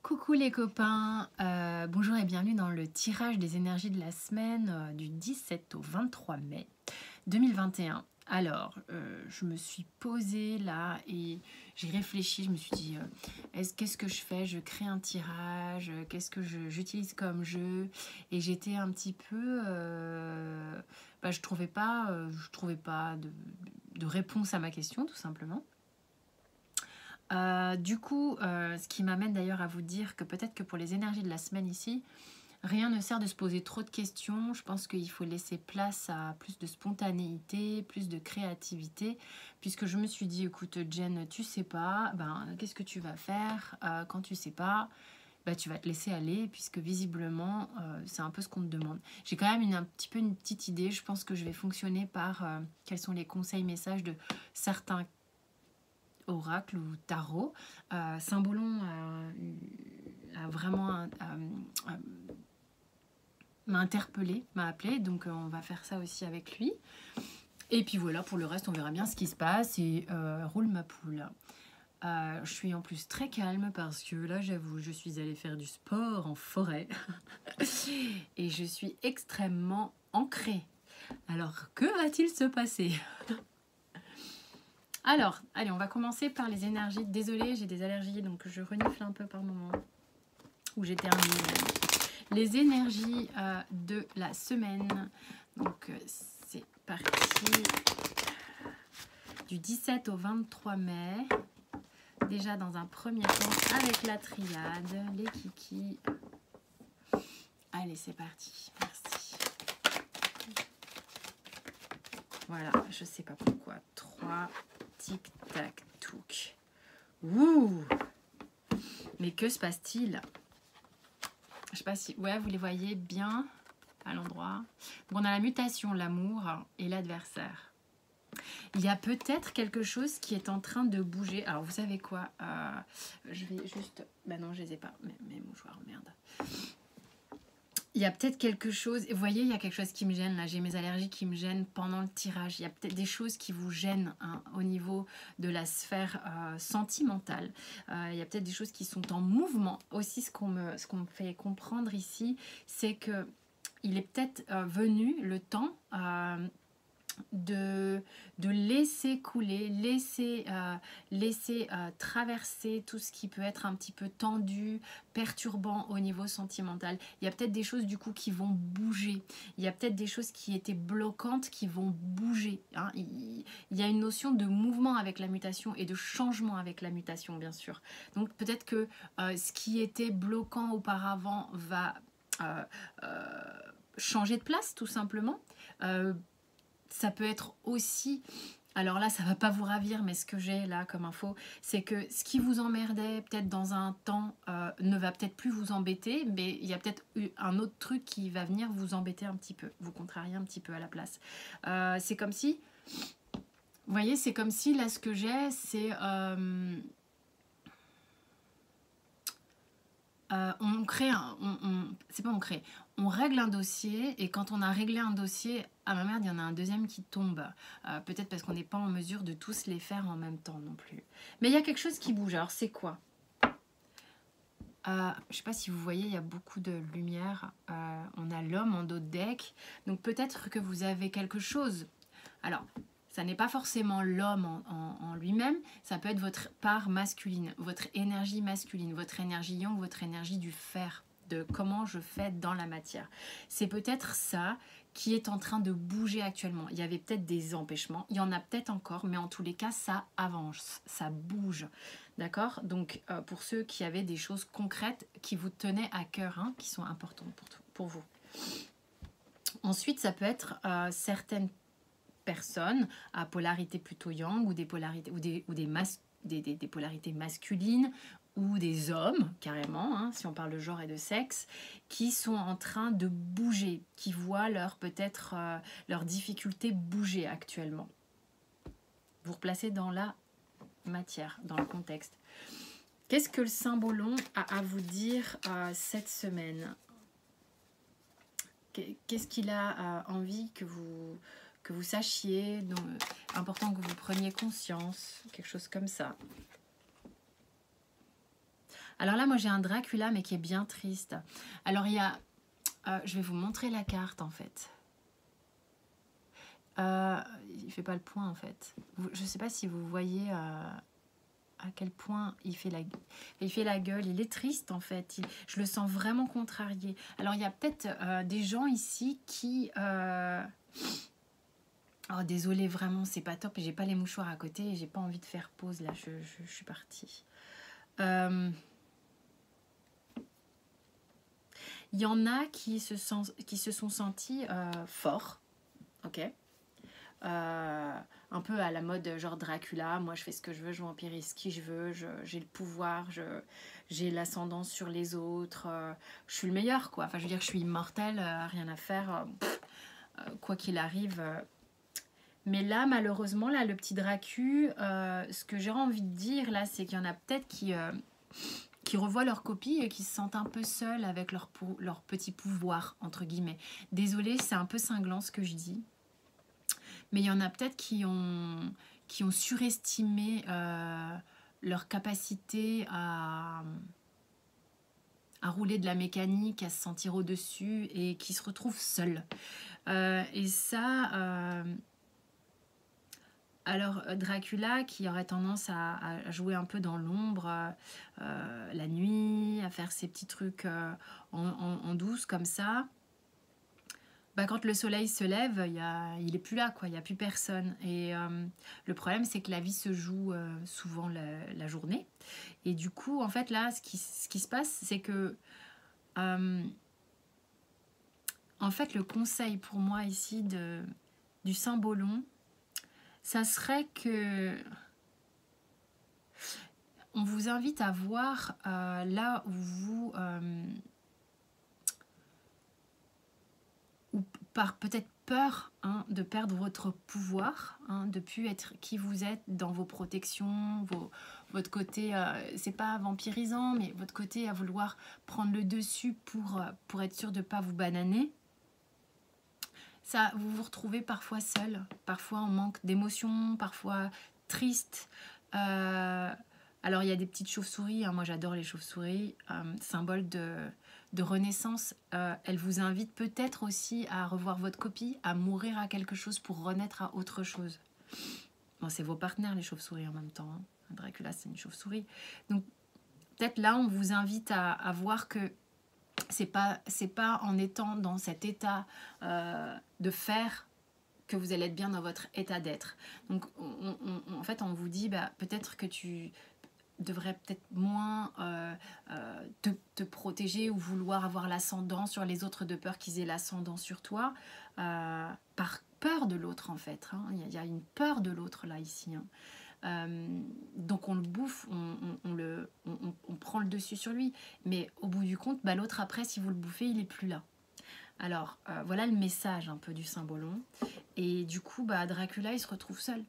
Coucou les copains, bonjour et bienvenue dans le tirage des énergies de la semaine du 17 au 23 mai 2021. Alors, je me suis posée là et j'ai réfléchi, je me suis dit, qu'est-ce que je fais? Je crée un tirage, qu'est-ce que j'utilise comme jeu? Et j'étais un petit peu... je trouvais pas de réponse à ma question, tout simplement. Ce qui m'amène d'ailleurs à vous dire que peut-être que pour les énergies de la semaine ici, rien ne sert de se poser trop de questions. Je pense qu'il faut laisser place à plus de spontanéité, plus de créativité, puisque je me suis dit, écoute Jen, tu sais pas, qu'est-ce que tu vas faire quand tu sais pas? Tu vas te laisser aller, puisque visiblement, c'est un peu ce qu'on te demande. J'ai quand même une petite idée. Je pense que je vais fonctionner par quels sont les conseils, messages de certains oracle ou tarot. Symbolon a vraiment m'a interpellé, m'a appelé, donc on va faire ça aussi avec lui. Et puis voilà, pour le reste, on verra bien ce qui se passe et roule ma poule. Je suis en plus très calme parce que là, j'avoue, je suis allée faire du sport en forêt et je suis extrêmement ancrée. Alors, que va-t-il se passer ? Alors, allez, on va commencer par les énergies. Désolée, j'ai des allergies, donc je renifle un peu par moment. Ou j'éternue. Les énergies de la semaine. Donc, c'est parti. Du 17 au 23 mai. Déjà, dans un premier temps, avec la triade, les kikis. Allez, c'est parti. Merci. Voilà, je sais pas pourquoi. 3... Tic tac touc. Ouh. Mais que se passe-t-il? Je sais pas si... Ouais, vous les voyez bien à l'endroit. Bon, on a la mutation, l'amour et l'adversaire. Il y a peut-être quelque chose qui est en train de bouger. Alors, vous savez quoi? Je vais juste... non, je les ai pas. Mes mouchoirs, merde. Il y a peut-être quelque chose, vous voyez, il y a quelque chose qui me gêne là, j'ai mes allergies qui me gênent pendant le tirage. Il y a peut-être des choses qui vous gênent au niveau de la sphère sentimentale. Il y a peut-être des choses qui sont en mouvement. Aussi, ce qu'on me fait comprendre ici, c'est que il est peut-être venu le temps de laisser couler, laisser traverser tout ce qui peut être un petit peu tendu, perturbant au niveau sentimental. Il y a peut-être des choses du coup qui vont bouger. Il y a peut-être des choses qui étaient bloquantes qui vont bouger. Hein. Il y a une notion de mouvement avec la mutation et de changement avec la mutation, bien sûr. Donc peut-être que ce qui était bloquant auparavant va changer de place, tout simplement. Ça peut être aussi, alors là ça va pas vous ravir, mais ce que j'ai là comme info, c'est que ce qui vous emmerdait peut-être dans un temps ne va peut-être plus vous embêter, mais il y a peut-être un autre truc qui va venir vous embêter un petit peu, vous contrarier un petit peu à la place. C'est comme si, vous voyez, c'est comme si là ce que j'ai, c'est... on crée c'est pas on crée, on règle un dossier et quand on a réglé un dossier, ah ma merde, il y en a un deuxième qui tombe. Peut-être parce qu'on n'est pas en mesure de tous les faire en même temps non plus. Mais il y a quelque chose qui bouge. Alors c'est quoi? Je sais pas si vous voyez, il y a beaucoup de lumière. On a l'homme en dos de deck. Donc peut-être que vous avez quelque chose. Alors, ça n'est pas forcément l'homme en lui-même, ça peut être votre part masculine, votre énergie masculine, votre énergie yang, votre énergie du faire, de comment je fais dans la matière. C'est peut-être ça qui est en train de bouger actuellement. Il y avait peut-être des empêchements, il y en a peut-être encore, mais en tous les cas, ça avance, ça bouge. D'accord? Donc, pour ceux qui avaient des choses concrètes qui vous tenaient à cœur, hein, qui sont importantes pour vous. Ensuite, ça peut être certaines personnes à polarité plutôt yang ou des polarités des polarités masculines ou des hommes carrément, hein, si on parle de genre et de sexe, qui sont en train de bouger, qui voient peut-être leurs difficultés bouger actuellement. Vous replacez dans la matière, dans le contexte. Qu'est-ce que le symbolon a à vous dire cette semaine? Qu'est-ce qu'il a envie que vous sachiez, donc, important que vous preniez conscience, quelque chose comme ça. Alors là, moi j'ai un Dracula, mais qui est bien triste. Alors il y a... je vais vous montrer la carte en fait. Il fait pas le point en fait. Je sais pas si vous voyez à quel point il fait la gueule. Il est triste en fait. Je le sens vraiment contrarié. Alors il y a peut-être des gens ici qui... Oh désolé, vraiment c'est pas top. J'ai pas les mouchoirs à côté et j'ai pas envie de faire pause là. Je suis partie. Il y en a qui se sont sentis forts, ok, un peu à la mode genre Dracula, moi je fais ce que je veux, je vampirise qui je veux, j'ai le pouvoir, j'ai l'ascendance sur les autres, je suis le meilleur quoi, enfin je veux dire je suis immortelle, rien à faire, quoi qu'il arrive. Mais là malheureusement, là le petit Dracu, ce que j'ai envie de dire là, c'est qu'il y en a peut-être qui revoient leur copie et qui se sentent un peu seuls avec leur petit pouvoir, entre guillemets. Désolée, c'est un peu cinglant ce que je dis. Mais il y en a peut-être qui ont surestimé leur capacité à rouler de la mécanique, à se sentir au-dessus et qui se retrouvent seuls. Et ça... alors Dracula qui aurait tendance à jouer un peu dans l'ombre la nuit, à faire ses petits trucs en douce comme ça, bah, quand le soleil se lève, il est plus là, quoi, il n'y a plus personne. Et le problème c'est que la vie se joue souvent la journée. Et du coup en fait là ce qui se passe c'est que en fait le conseil pour moi ici du Saint-Bolon, ça serait que on vous invite à voir là où vous... ou par peut-être peur de perdre votre pouvoir, de plus être qui vous êtes dans vos protections, votre côté, c'est pas vampirisant, mais votre côté à vouloir prendre le dessus pour être sûr de ne pas vous bananer. Ça, vous vous retrouvez parfois seul, parfois en manque d'émotions, parfois triste. Alors il y a des petites chauves-souris, moi j'adore les chauves-souris, symbole de renaissance. Elle vous invite peut-être aussi à revoir votre copie, à mourir à quelque chose pour renaître à autre chose. Bon, c'est vos partenaires les chauves-souris en même temps. Dracula c'est une chauve-souris. Donc peut-être là on vous invite à voir que c'est pas en étant dans cet état de faire que vous allez être bien dans votre état d'être. Donc en fait on vous dit peut-être que tu devrais peut-être moins te protéger ou vouloir avoir l'ascendant sur les autres de peur qu'ils aient l'ascendant sur toi par peur de l'autre en fait. Il y a une peur de l'autre là ici. Donc on le bouffe, on prend le dessus sur lui. Mais au bout du compte, l'autre après, si vous le bouffez, il n'est plus là. Alors voilà le message un peu du Saint-Bolon. Et du coup, Dracula, il se retrouve seul.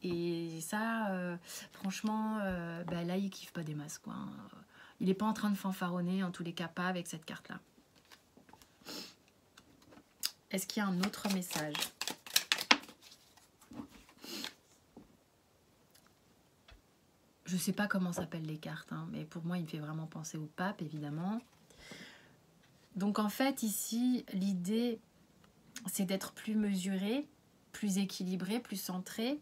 Et ça, franchement, là, il kiffe pas des masses, quoi. Il n'est pas en train de fanfaronner, en tous les cas, pas avec cette carte-là. Est-ce qu'il y a un autre message ? Je sais pas comment s'appellent les cartes, mais pour moi, il me fait vraiment penser au pape, évidemment. Donc, en fait, ici, l'idée, c'est d'être plus mesuré, plus équilibré, plus centré.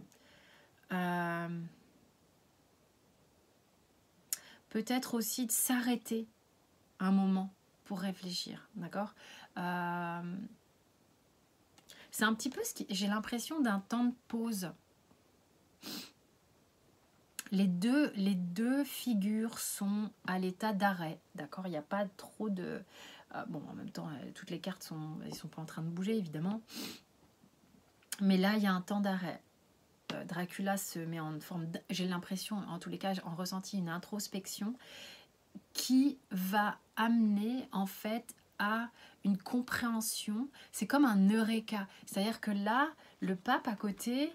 Peut-être aussi de s'arrêter un moment pour réfléchir, d'accord ? C'est un petit peu j'ai l'impression d'un temps de pause. Les deux figures sont à l'état d'arrêt, d'accord ? Il n'y a pas trop de... bon, en même temps, toutes les cartes elles sont pas en train de bouger, évidemment. Mais là, il y a un temps d'arrêt. Dracula se met en forme... J'ai l'impression, en tous les cas, en ressenti une introspection qui va amener, en fait, à une compréhension. C'est comme un eureka. C'est-à-dire que là, le pape à côté,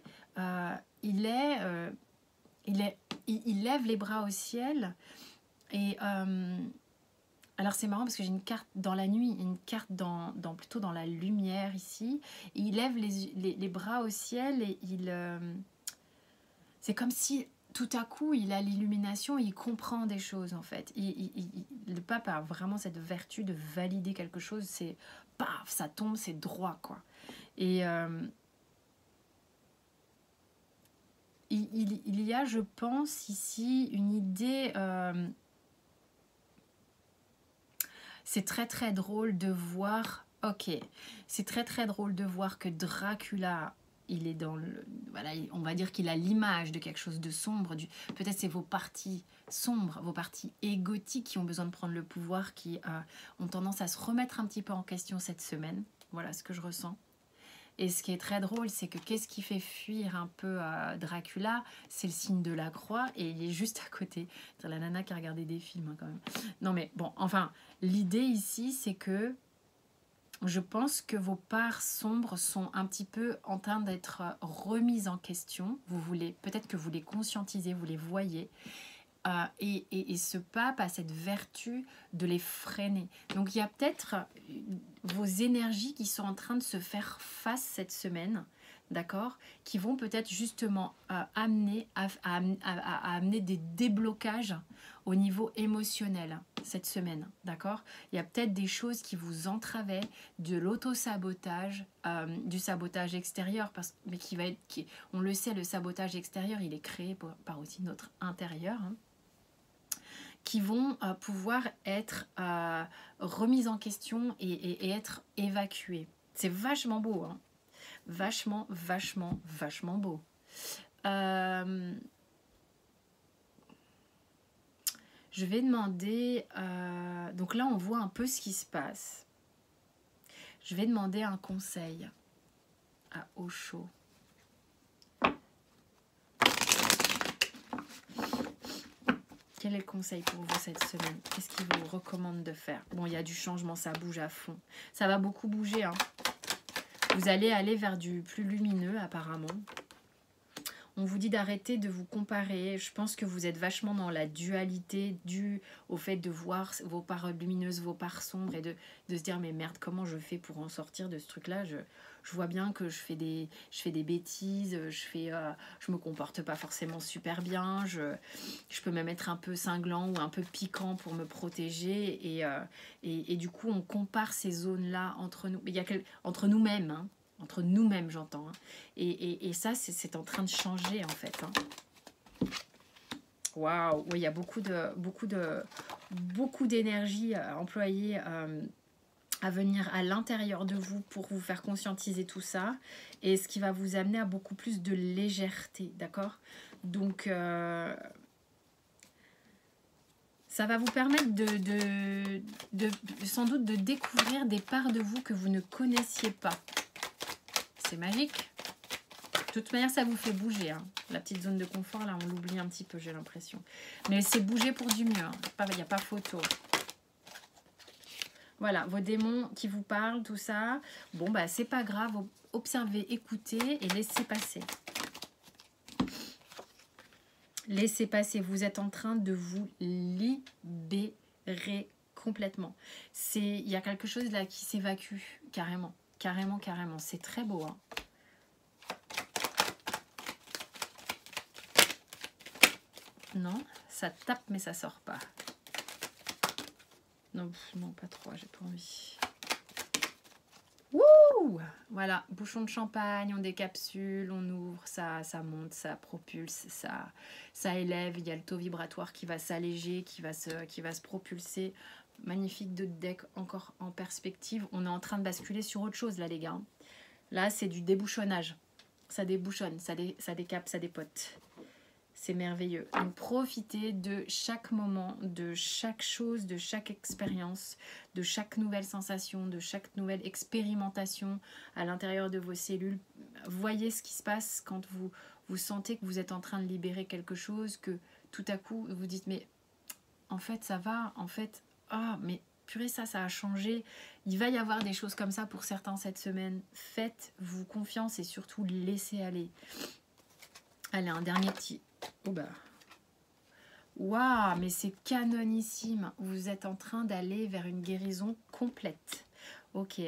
il lève les bras au ciel et alors c'est marrant parce que j'ai une carte dans la nuit, une carte plutôt dans la lumière ici, et il lève les bras au ciel et c'est comme si tout à coup, il a l'illumination, il comprend des choses en fait. Le pape a vraiment cette vertu de valider quelque chose, c'est paf, ça tombe, c'est droit quoi. Et il y a, je pense, ici une idée. C'est très très drôle de voir. Ok, c'est très très drôle de voir que Dracula, il est dans le, voilà, on va dire qu'il a l'image de quelque chose de sombre. Peut-être c'est vos parties sombres, vos parties égotiques qui ont besoin de prendre le pouvoir, qui ont tendance à se remettre un petit peu en question cette semaine. Voilà ce que je ressens. Et ce qui est très drôle, c'est que qu'est-ce qui fait fuir un peu Dracula? C'est le signe de la croix et il est juste à côté. C'est la nana qui a regardé des films hein, quand même. Non mais bon, enfin, l'idée ici, c'est que je pense que vos parts sombres sont un petit peu en train d'être remises en question. Vous voulez, peut-être que vous les conscientisez, vous les voyez. Et ce pape a cette vertu de les freiner. Donc il y a peut-être vos énergies qui sont en train de se faire face cette semaine, d'accord, qui vont peut-être justement amener des déblocages au niveau émotionnel cette semaine, d'accord. Il y a peut-être des choses qui vous entravaient, de l'auto-sabotage, du sabotage extérieur, mais on le sait, le sabotage extérieur, il est créé par aussi notre intérieur, hein, qui vont pouvoir être remises en question et être évacuées. C'est vachement beau, hein. Vachement, vachement, vachement beau. Je vais demander... donc là, on voit un peu ce qui se passe. Je vais demander un conseil à Osho. Quel est le conseil pour vous cette semaine? Qu'est-ce qu'il vous recommande de faire? Bon, il y a du changement, ça bouge à fond. Ça va beaucoup bouger, hein. Vous allez aller vers du plus lumineux, apparemment. On vous dit d'arrêter de vous comparer. Je pense que vous êtes vachement dans la dualité due au fait de voir vos parts lumineuses, vos parts sombres et de se dire mais merde, comment je fais pour en sortir de ce truc-là? Je vois bien que je fais des bêtises, je me comporte pas forcément super bien, je peux même être un peu cinglant ou un peu piquant pour me protéger et du coup on compare ces zones-là entre nous. Il y a entre nous-mêmes, hein. Entre nous-mêmes, j'entends. Hein. Et ça, c'est en train de changer, en fait. Hein. Waouh! Oui, il y a beaucoup d'énergie employée à venir à l'intérieur de vous pour vous faire conscientiser tout ça. Et ce qui va vous amener à beaucoup plus de légèreté, d'accord? Donc... ça va vous permettre sans doute de découvrir des parts de vous que vous ne connaissiez pas. C'est magique. De toute manière, ça vous fait bouger. Hein. La petite zone de confort, là, on l'oublie un petit peu, j'ai l'impression. Mais c'est bouger pour du mieux. Hein. Il n'y a pas photo. Voilà, vos démons qui vous parlent, tout ça. Bon, bah, c'est pas grave. Observez, écoutez et laissez passer. Laissez passer. Vous êtes en train de vous libérer complètement. Il y a quelque chose là qui s'évacue, carrément. Carrément, carrément. C'est très beau. Hein. Non, ça tape mais ça sort pas. Non, non pas trop, j'ai pas envie. Wouh! Voilà, bouchon de champagne, on décapsule, on ouvre, ça monte, ça propulse, ça élève. Il y a le taux vibratoire qui va s'alléger, qui va se propulser. Magnifique de deck encore en perspective. On est en train de basculer sur autre chose là les gars. Là c'est du débouchonnage. Ça débouchonne, ça décape, ça dépote. C'est merveilleux. Donc profitez de chaque moment, de chaque chose, de chaque expérience, de chaque nouvelle sensation, de chaque nouvelle expérimentation à l'intérieur de vos cellules. Voyez ce qui se passe quand vous sentez que vous êtes en train de libérer quelque chose, que tout à coup vous dites mais en fait ça va, en fait, ah mais purée ça a changé. Il va y avoir des choses comme ça pour certains cette semaine. Faites-vous confiance et surtout laissez aller. Allez, un dernier petit... Oh bah. Waouh, mais c'est canonissime. Vous êtes en train d'aller vers une guérison complète. Ok.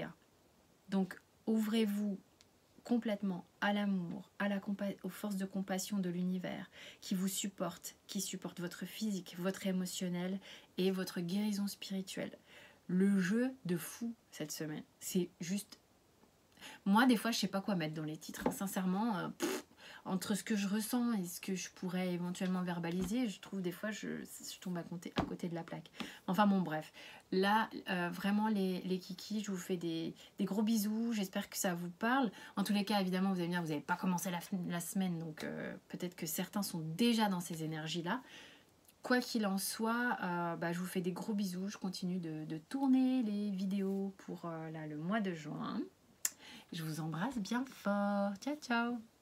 Donc, ouvrez-vous complètement à l'amour, aux forces de compassion de l'univers, qui vous supportent, qui supportent votre physique, votre émotionnel et votre guérison spirituelle. Le jeu de fou cette semaine, c'est juste... Moi, des fois, je sais pas quoi mettre dans les titres. Sincèrement, entre ce que je ressens et ce que je pourrais éventuellement verbaliser, je trouve des fois je tombe à côté de la plaque. Enfin bon, bref. Là, vraiment les kikis, je vous fais des gros bisous. J'espère que ça vous parle. En tous les cas, évidemment, vous allez me dire, vous n'avez pas commencé la semaine, donc peut-être que certains sont déjà dans ces énergies-là. Quoi qu'il en soit, je vous fais des gros bisous. Je continue de tourner les vidéos pour le mois de juin. Je vous embrasse bien fort. Ciao, ciao!